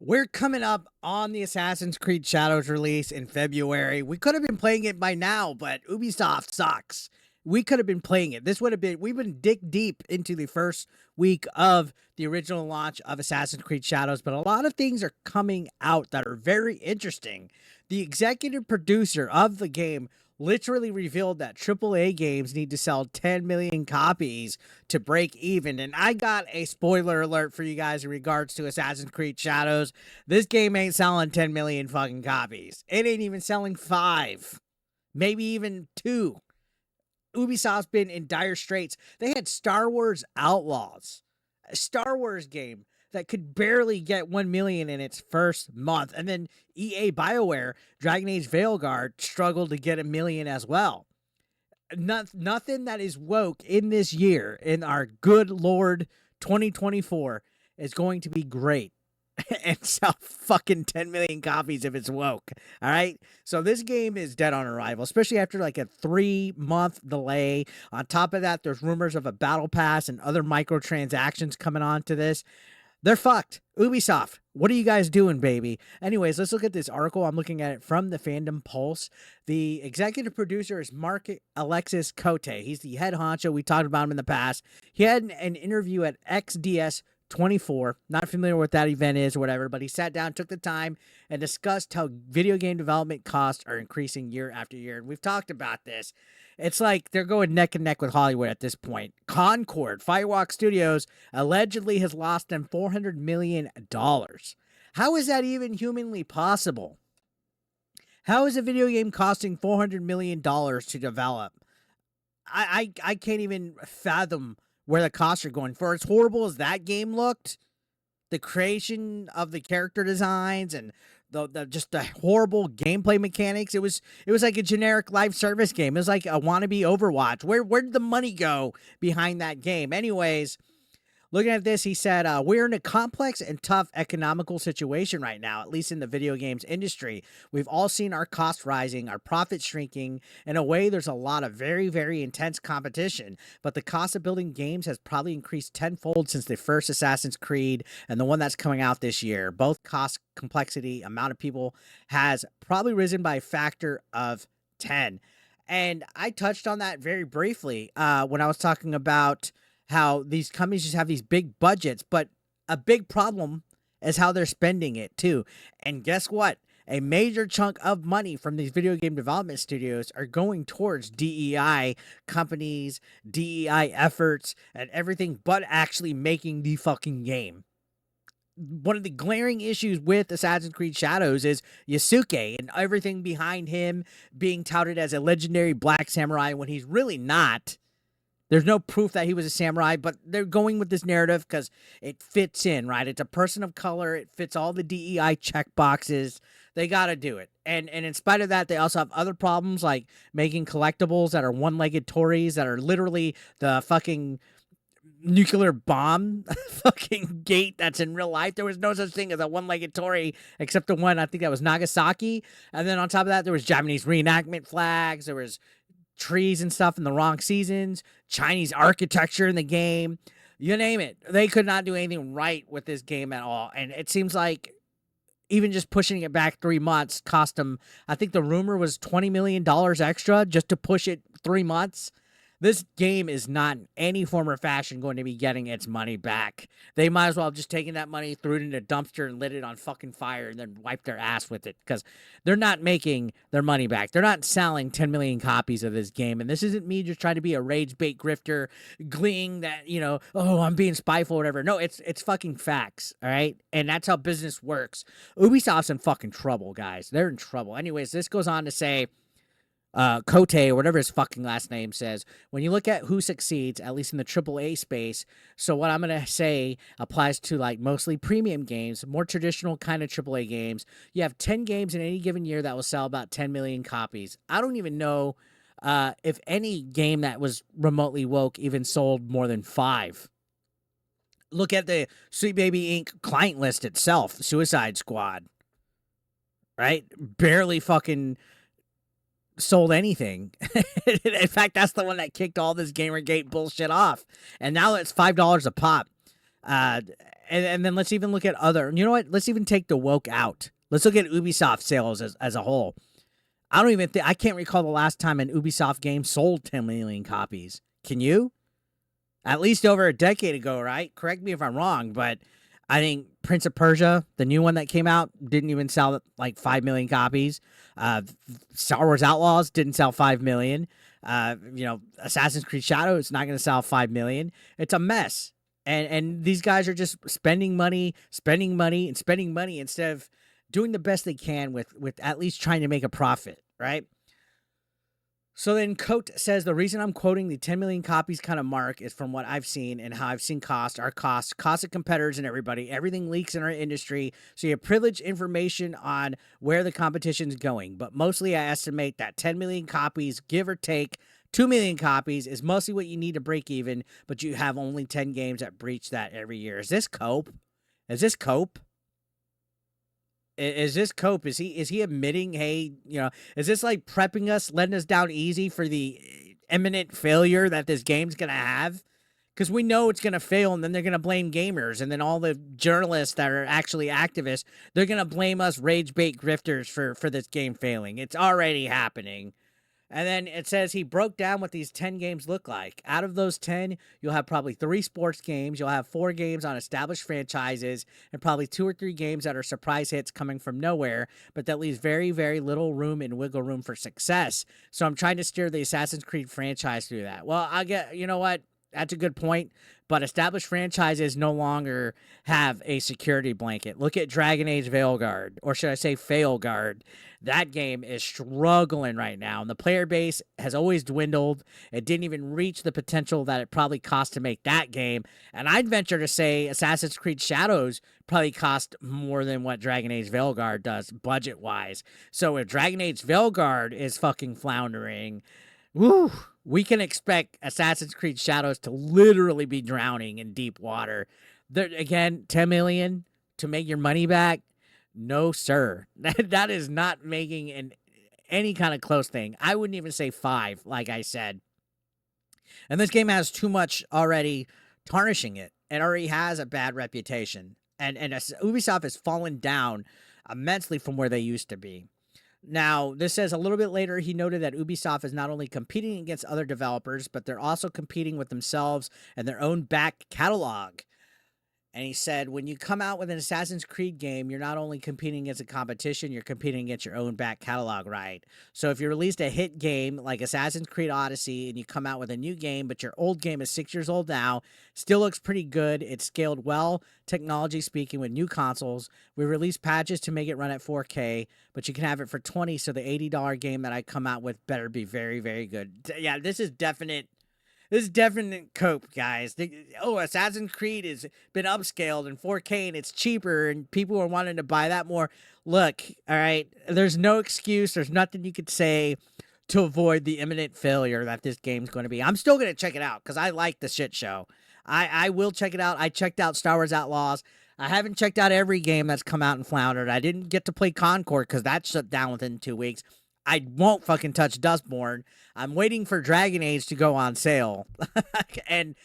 We're coming up on the Assassin's Creed Shadows release in February. We could have been playing it by now, but Ubisoft sucks. We could have been playing it. This would have been, we've been dick deep into the first week of the original launch of Assassin's Creed Shadows, but a lot of things are coming out that are very interesting. The executive producer of the game literally revealed that AAA games need to sell 10 million copies to break even. And I got a spoiler alert for you guys in regards to Assassin's Creed Shadows. This game ain't selling 10 million fucking copies. It ain't even selling 5, maybe even 2. Ubisoft's been in dire straits. They had Star Wars Outlaws, a Star Wars game that could barely get 1 million in its first month. And then EA BioWare, Dragon Age Veilguard, struggled to get 1 million as well. Nothing that is woke in this year, in our good Lord 2024, is going to be great and sell fucking 10 million copies if it's woke. All right. So this game is dead on arrival, especially after like a 3-month delay. On top of that, there's rumors of a battle pass and other microtransactions coming on to this. They're fucked. Ubisoft, what are you guys doing, baby? Anyways, let's look at this article. I'm looking at it from the Fandom Pulse. The executive producer is Marc-Alexis Côté. He's the head honcho. We talked about him in the past. He had an interview at XDS 24. Not familiar with what that event is or whatever, but he sat down, took the time, and discussed how video game development costs are increasing year after year. And we've talked about this. It's like they're going neck and neck with Hollywood at this point. Concord, Firewalk Studios, allegedly has lost them $400 million. How is that even humanly possible? How is a video game costing $400 million to develop? I can't even fathom where the costs are going. For as horrible as that game looked, the creation of the character designs and the horrible gameplay mechanics, it was like a generic live service game. It was like a wannabe Overwatch. Where did the money go behind that game? Anyways, looking at this, he said, we're in a complex and tough economical situation right now, at least in the video games industry. We've all seen our costs rising, our profits shrinking. In a way, there's a lot of very, very intense competition, but the cost of building games has probably increased tenfold since the first Assassin's Creed and the one that's coming out this year. Both cost, complexity, amount of people has probably risen by a factor of 10. And I touched on that very briefly when I was talking about how these companies just have these big budgets, but a big problem is how they're spending it too. And guess what? A major chunk of money from these video game development studios are going towards DEI companies, DEI efforts, and everything but actually making the fucking game. One of the glaring issues with Assassin's Creed Shadows is Yasuke and everything behind him being touted as a legendary black samurai when he's really not. There's no proof that he was a samurai, but they're going with this narrative because it fits in, right? It's a person of color. It fits all the DEI check boxes. They got to do it. And in spite of that, they also have other problems like making collectibles that are one-legged Tories that are literally the fucking nuclear bomb fucking gate that's in real life. There was no such thing as a one-legged Tory except the one, I think that was Nagasaki. And then on top of that, there was Japanese reenactment flags. There was trees and stuff in the wrong seasons, Chinese architecture in the game, you name it. They could not do anything right with this game at all. And it seems like even just pushing it back 3 months cost them, I think the rumor was $20 million extra just to push it 3 months. This game is not in any form or fashion going to be getting its money back. They might as well have just taken that money, threw it in a dumpster, and lit it on fucking fire and then wiped their ass with it because they're not making their money back. They're not selling 10 million copies of this game. And this isn't me just trying to be a rage bait grifter, gleeing that, oh, I'm being spiteful or whatever. No, it's fucking facts, all right? And that's how business works. Ubisoft's in fucking trouble, guys. They're in trouble. Anyways, this goes on to say, Côté, or whatever his fucking last name says, when you look at who succeeds, at least in the AAA space, so what I'm going to say applies to like mostly premium games, more traditional kind of AAA games. You have 10 games in any given year that will sell about 10 million copies. I don't even know if any game that was remotely woke even sold more than 5. Look at the Sweet Baby Inc. client list itself, Suicide Squad, right? Barely fucking sold anything. In fact, that's the one that kicked all this Gamergate bullshit off. And now it's $5 a pop. And then let's even look at other. You know what? Let's even take the woke out. Let's look at Ubisoft sales as a whole. I don't even think I can't recall the last time an Ubisoft game sold 10 million copies. Can you? At least over a decade ago, right? Correct me if I'm wrong, but I think Prince of Persia, the new one that came out, didn't even sell like 5 million copies. Star Wars Outlaws didn't sell 5 million. Assassin's Creed Shadows not going to sell 5 million. It's a mess. And these guys are just spending money instead of doing the best they can with at least trying to make a profit, right? So then Cote says the reason I'm quoting the 10 million copies kind of mark is from what I've seen and how I've seen cost of competitors and everybody. Everything leaks in our industry. So you have privileged information on where the competition's going. But mostly I estimate that 10 million copies, give or take 2 million copies, is mostly what you need to break even. But you have only 10 games that breach that every year. Is this Cope? Is this Cope? Is this Cope? Is he admitting, hey, is this like prepping us, letting us down easy for the imminent failure that this game's going to have? Because we know it's going to fail, and then they're going to blame gamers, and then all the journalists that are actually activists, they're going to blame us rage bait grifters for this game failing. It's already happening. And then it says he broke down what these 10 games look like. Out of those 10, you'll have probably 3 sports games. You'll have 4 games on established franchises and probably 2 or 3 games that are surprise hits coming from nowhere, but that leaves very, very little room and wiggle room for success. So I'm trying to steer the Assassin's Creed franchise through that. Well, you know what? That's a good point. But established franchises no longer have a security blanket. Look at Dragon Age Veilguard, or should I say Failguard. That game is struggling right now, and the player base has always dwindled. It didn't even reach the potential that it probably cost to make that game. And I'd venture to say Assassin's Creed Shadows probably cost more than what Dragon Age Veilguard does budget-wise. So if Dragon Age Veilguard is fucking floundering, woo, we can expect Assassin's Creed Shadows to literally be drowning in deep water. There, again, 10 million to make your money back? No, sir. That is not making any kind of close thing. I wouldn't even say 5, like I said. And this game has too much already tarnishing it. It already has a bad reputation. And Ubisoft has fallen down immensely from where they used to be. Now, this says a little bit later, he noted that Ubisoft is not only competing against other developers, but they're also competing with themselves and their own back catalog. And he said, when you come out with an Assassin's Creed game, you're not only competing against a competition, you're competing against your own back catalog, right? So if you released a hit game like Assassin's Creed Odyssey and you come out with a new game, but your old game is 6 years old now, still looks pretty good. It's scaled well, technology speaking, with new consoles. We released patches to make it run at 4K, but you can have it for $20, so the $80 game that I come out with better be very, very good. Yeah, this is definite cope, guys. Assassin's Creed has been upscaled in 4K and it's cheaper and people are wanting to buy that more. Look, all right, there's no excuse. There's nothing you could say to avoid the imminent failure that this game's going to be. I'm still going to check it out because I like the shit show. I will check it out. I checked out Star Wars Outlaws. I haven't checked out every game that's come out and floundered. I didn't get to play Concord because that shut down within 2 weeks. I won't fucking touch Dustborn. I'm waiting for Dragon Age to go on sale. And,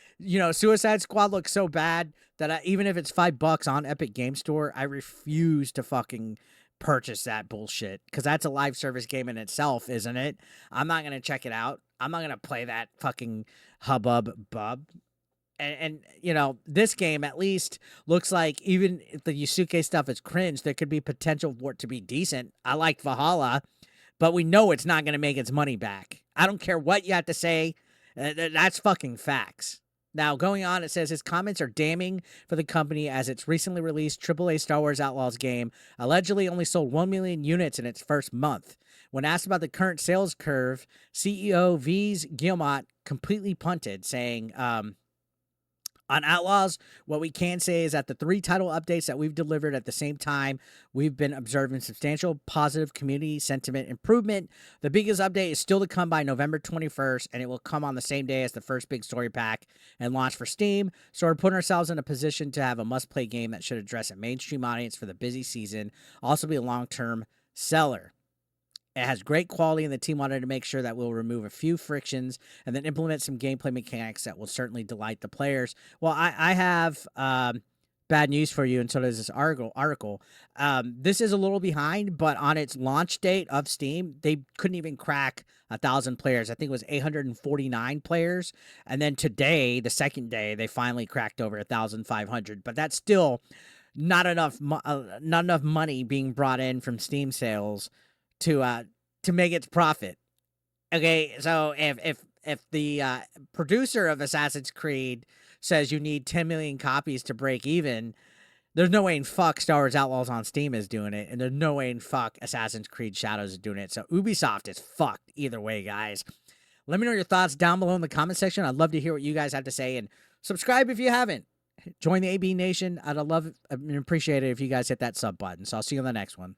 Suicide Squad looks so bad that even if it's $5 on Epic Game Store, I refuse to fucking purchase that bullshit. Because that's a live service game in itself, isn't it? I'm not going to check it out. I'm not going to play that fucking hubbub bub. And this game at least looks like, even if the Yusuke stuff is cringe, there could be potential for it to be decent. I like Valhalla, but we know it's not going to make its money back. I don't care what you have to say. That's fucking facts. Now, going on, it says his comments are damning for the company as its recently released AAA Star Wars Outlaws game allegedly only sold 1 million units in its first month. When asked about the current sales curve, CEO V's Guillemot completely punted, saying, on Outlaws, what we can say is that the 3 title updates that we've delivered at the same time, we've been observing substantial positive community sentiment improvement. The biggest update is still to come by November 21st, and it will come on the same day as the first big story pack and launch for Steam. So we're putting ourselves in a position to have a must-play game that should address a mainstream audience for the busy season, also be a long-term seller. It has great quality, and the team wanted to make sure that we'll remove a few frictions and then implement some gameplay mechanics that will certainly delight the players. Well, I have bad news for you, and so does this article. This is a little behind, but on its launch date of Steam, they couldn't even crack 1,000 players. I think it was 849 players, and then today, the second day, they finally cracked over 1,500. But that's still not enough money being brought in from Steam sales to make its profit. Okay, so if the producer of Assassin's Creed says you need 10 million copies to break even, there's no way in fuck Star Wars Outlaws on Steam is doing it, and there's no way in fuck Assassin's Creed Shadows is doing it. So Ubisoft is fucked either way, guys. Let me know your thoughts down below in the comment section. I'd love to hear what you guys have to say, and subscribe if you haven't. Join the AB Nation. I'd love and appreciate it if you guys hit that sub button. So I'll see you on the next one.